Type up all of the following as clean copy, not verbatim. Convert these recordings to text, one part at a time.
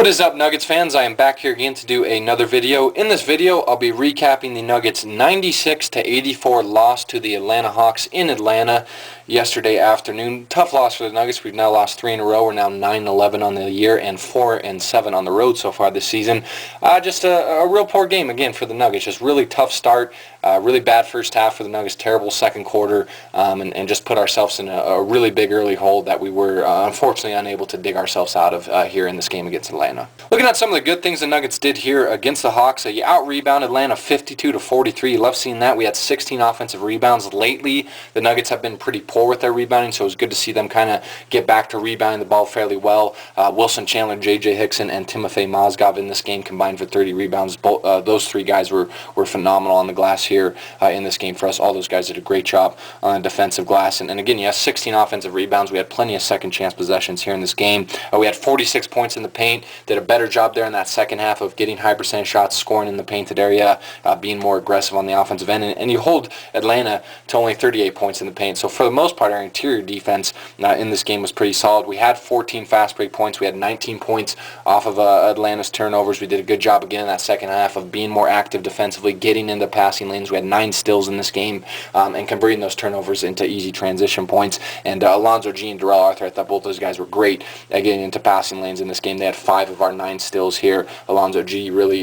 What is up, Nuggets fans? I am back here again to do another video. In this video, I'll be recapping the Nuggets' 96-84 loss to the Atlanta Hawks in Atlanta yesterday afternoon. Tough loss for the Nuggets. We've now lost 3 in a row. We're now 9-11 on the year and 4-7 on the road so far this season. Just a real poor game again for the Nuggets. Just really tough start. Really bad first half for the Nuggets. Terrible second quarter, and just put ourselves in a really big early hole that we were unfortunately unable to dig ourselves out of here in this game against Atlanta. Looking at some of the good things the Nuggets did here against the Hawks, you out-rebounded Atlanta 52-43. You love seeing that. We had 16 offensive rebounds. Lately, the Nuggets have been pretty poor with their rebounding, so it was good to see them kind of get back to rebounding the ball fairly well. Wilson Chandler, J.J. Hickson, and Timofey Mozgov in this game combined for 30 rebounds. Those three guys were phenomenal on the glass here in this game for us. All those guys did a great job on the defensive glass. And again, yes, 16 offensive rebounds. We had plenty of second chance possessions here in this game. We had 46 points in the paint. Did a better job there in that second half of getting high percentage shots, scoring in the painted area, being more aggressive on the offensive end. And you hold Atlanta to only 38 points in the paint. So for the most part, our interior defense in this game was pretty solid. We had 14 fast break points. We had 19 points off of Atlanta's turnovers. We did a good job again in that second half of being more active defensively, getting into passing lanes. We had 9 steals in this game and converting those turnovers into easy transition points. And Alonzo G and Darrell Arthur, I thought both those guys were great at getting into passing lanes in this game. They had 5 of our 9 steals here. Alonzo G really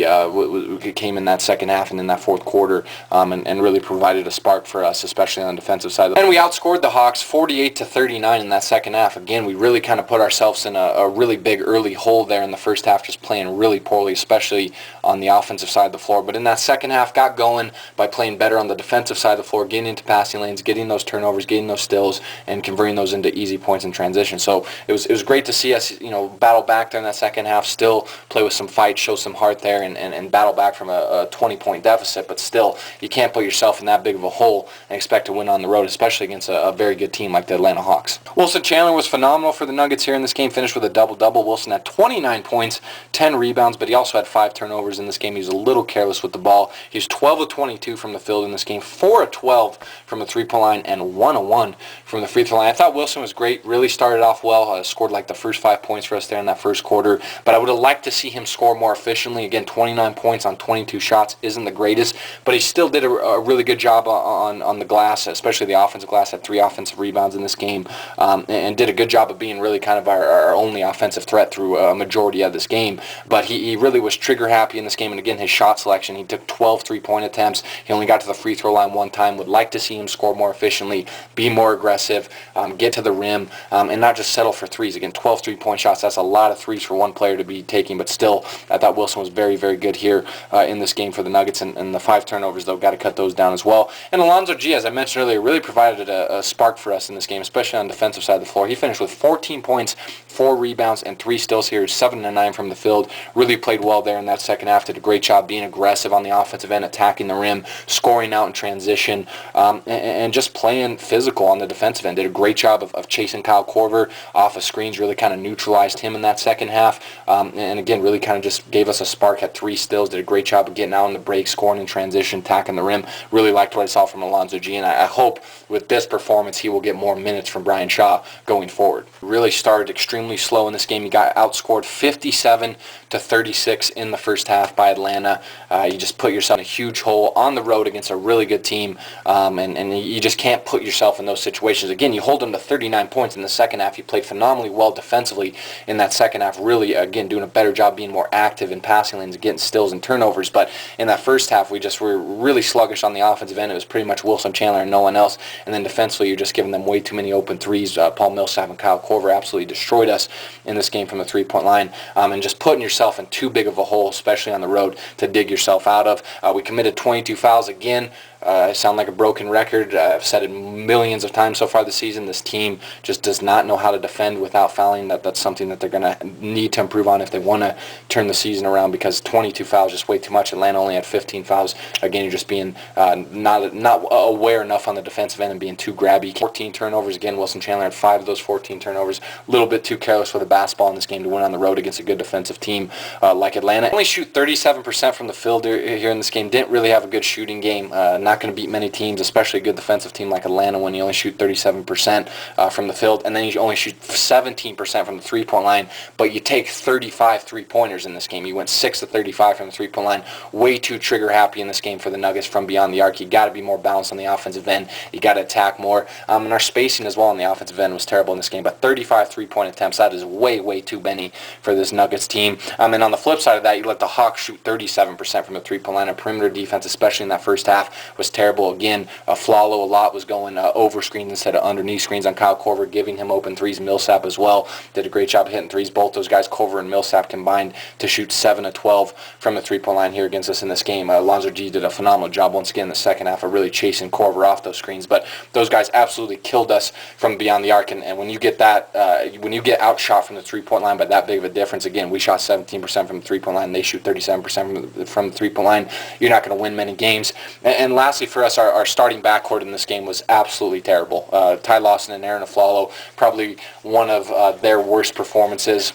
came in that second half and in that fourth quarter and really provided a spark for us, especially on the defensive side. And we outscored the Hawks 48-39 in that second half. Again, we really kind of put ourselves in a really big early hole there in the first half, just playing really poorly, especially on the offensive side of the floor. But in that second half, got going by playing better on the defensive side of the floor, getting into passing lanes, getting those turnovers, getting those steals, and converting those into easy points in transition. So it was great to see us, battle back there in that second half, still play with some fight, show some heart there, and battle back from a 20-point deficit. But still, you can't put yourself in that big of a hole and expect to win on the road, especially against a very good team like the Atlanta Hawks. Wilson Chandler was phenomenal for the Nuggets here in this game, finished with a double-double. Wilson had 29 points, 10 rebounds, but he also had 5 turnovers in this game. He was a little careless with the ball. He was 12 of 22 from the field in this game, 4 of 12 from the three-point line, and 1 of 1 from the free throw line. I thought Wilson was great, really started off well, scored like the first 5 points for us there in that first quarter, but I would have liked to see him score more efficiently. Again, 29 points on 22 shots isn't the greatest, but he still did a really good job on the glass, especially the offensive glass. Had 3 offensive rebounds in this game, and did a good job of being really kind of our only offensive threat through a majority of this game. But he really was trigger happy in this game, and again, his shot selection, he took 12 three-point attempts. He only got to the free throw line 1 time. Would like to see him score more efficiently, be more aggressive, get to the rim, and not just settle for threes. Again, 12 three-point shots, that's a lot of threes for one player to be taking, but still, I thought Wilson was very, very good here in this game for the Nuggets, and the 5 turnovers, though, got to cut those down as well. And Alonzo G, as I mentioned earlier, really provided a spark for us in this game, especially on the defensive side of the floor. He finished with 14 points, 4 rebounds, and 3 steals here, 7 of 9 from the field. Really played well there in that second half, did a great job being aggressive on the offensive end, attacking the rim, scoring out in transition, and just playing physical on the defensive end. Did a great job of chasing Kyle Korver off of screens, really kind of neutralized him in that second half, and again, really kind of just gave us a spark, had 3 steals, did a great job of getting out on the break, scoring in transition, attacking the rim. Really liked what I saw from Alonzo G, and I hope with this performance he will get more minutes from Brian Shaw going forward. Really started extremely slow in this game. He got outscored 57-36 in the first half by Atlanta. You just put yourself in a huge hole on the road against a really good team, and you just can't put yourself in those situations. Again, you hold them to 39 points in the second half. You played phenomenally well defensively in that second half, really, again, doing a better job being more active in passing lanes, getting steals and turnovers. But in that first half, we just were really sluggish on the offensive end. It was pretty much Wilson Chandler and no one else. And then defensively, you're just giving them way too many open threes. Paul Millsap and Kyle Korver absolutely destroyed us in this game from the three-point line, and just putting yourself in too big of a hole, especially on the road, to dig yourself out of. We committed 22 fouls again. I sound like a broken record. I've said it millions of times so far this season. This team just does not know how to defend without fouling. That's something that they're going to need to improve on if they want to turn the season around, because 22 fouls is just way too much. Atlanta only had 15 fouls. Again, you're just being not aware enough on the defensive end and being too grabby. 14 turnovers. Again, Wilson Chandler had 5 of those 14 turnovers. A little bit too careless with the basketball in this game to win on the road against a good defensive team like Atlanta. Only shoot 37% from the field here in this game. Didn't really have a good shooting game. not going to beat many teams, especially a good defensive team like Atlanta when you only shoot 37% from the field, and then you only shoot 17% from the three-point line, but you take 35 three-pointers in this game. You went 6 to 35 from the three-point line. Way too trigger-happy in this game for the Nuggets from beyond the arc. You got to be more balanced on the offensive end. You got to attack more. And our spacing as well on the offensive end was terrible in this game, but 35 three-point attempts, that is way, way too many for this Nuggets team. And on the flip side of that, you let the Hawks shoot 37% from the three-point line. And perimeter defense, especially in that first half, was terrible. Again, Flalo a lot was going over screens instead of underneath screens on Kyle Korver, giving him open threes. Millsap as well did a great job hitting threes. Both those guys, Korver and Millsap, combined to shoot 7 of 12 from the three-point line here against us in this game. Lonzo G did a phenomenal job once again in the second half of really chasing Korver off those screens. But those guys absolutely killed us from beyond the arc. And when you get that, when you get outshot from the three-point line by that big of a difference, again, we shot 17% from the three-point line. They shoot 37% from the three-point line. You're not going to win many games. And lastly, for us, our starting backcourt in this game was absolutely terrible. Ty Lawson and Aaron Aflalo, probably one of their worst performances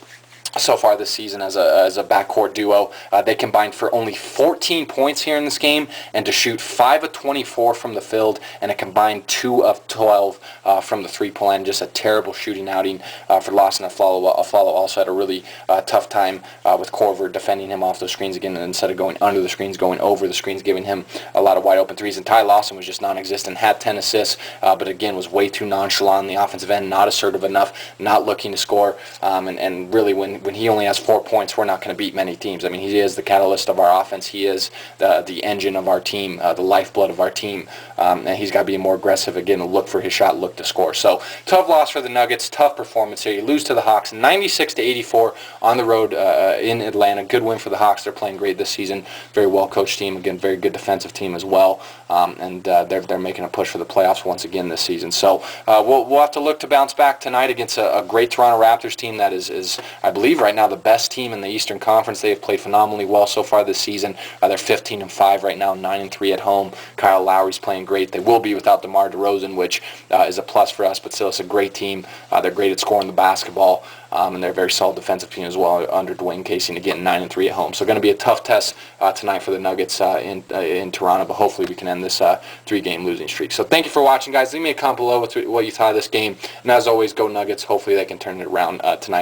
so far this season as a backcourt duo. They combined for only 14 points here in this game, and to shoot 5 of 24 from the field, and a combined 2 of 12 from the three-point line. Just a terrible shooting outing for Lawson and Aflalo. Aflalo also had a really tough time with Korver defending him off those screens again, and instead of going under the screens, going over the screens, giving him a lot of wide open threes. And Ty Lawson was just non-existent, had 10 assists, but again was way too nonchalant on the offensive end, not assertive enough, not looking to score, and really when he only has 4 points, we're not going to beat many teams. I mean, he is the catalyst of our offense. He is the engine of our team, the lifeblood of our team, and he's got to be more aggressive again, to look for his shot, look to score. So tough loss for the Nuggets, tough performance here. You lose to the Hawks 96-84 on the road in Atlanta. Good win for the Hawks. They're playing great this season. Very well coached team, again, very good defensive team as well, and they're making a push for the playoffs once again this season. So we'll have to look to bounce back tonight against a great Toronto Raptors team that is I believe right now the best team in the Eastern Conference. They have played phenomenally well so far this season. They're 15-5 right now, 9-3 at home. Kyle Lowry's playing great. They will be without DeMar DeRozan, which is a plus for us, but still it's a great team. They're great at scoring the basketball, and they're a very solid defensive team as well under Dwayne Casey, and again 9-3 at home. So going to be a tough test tonight for the Nuggets in Toronto, but hopefully we can end this 3-game losing streak. So thank you for watching, guys. Leave me a comment below what you thought of this game, and as always, go Nuggets. Hopefully they can turn it around tonight.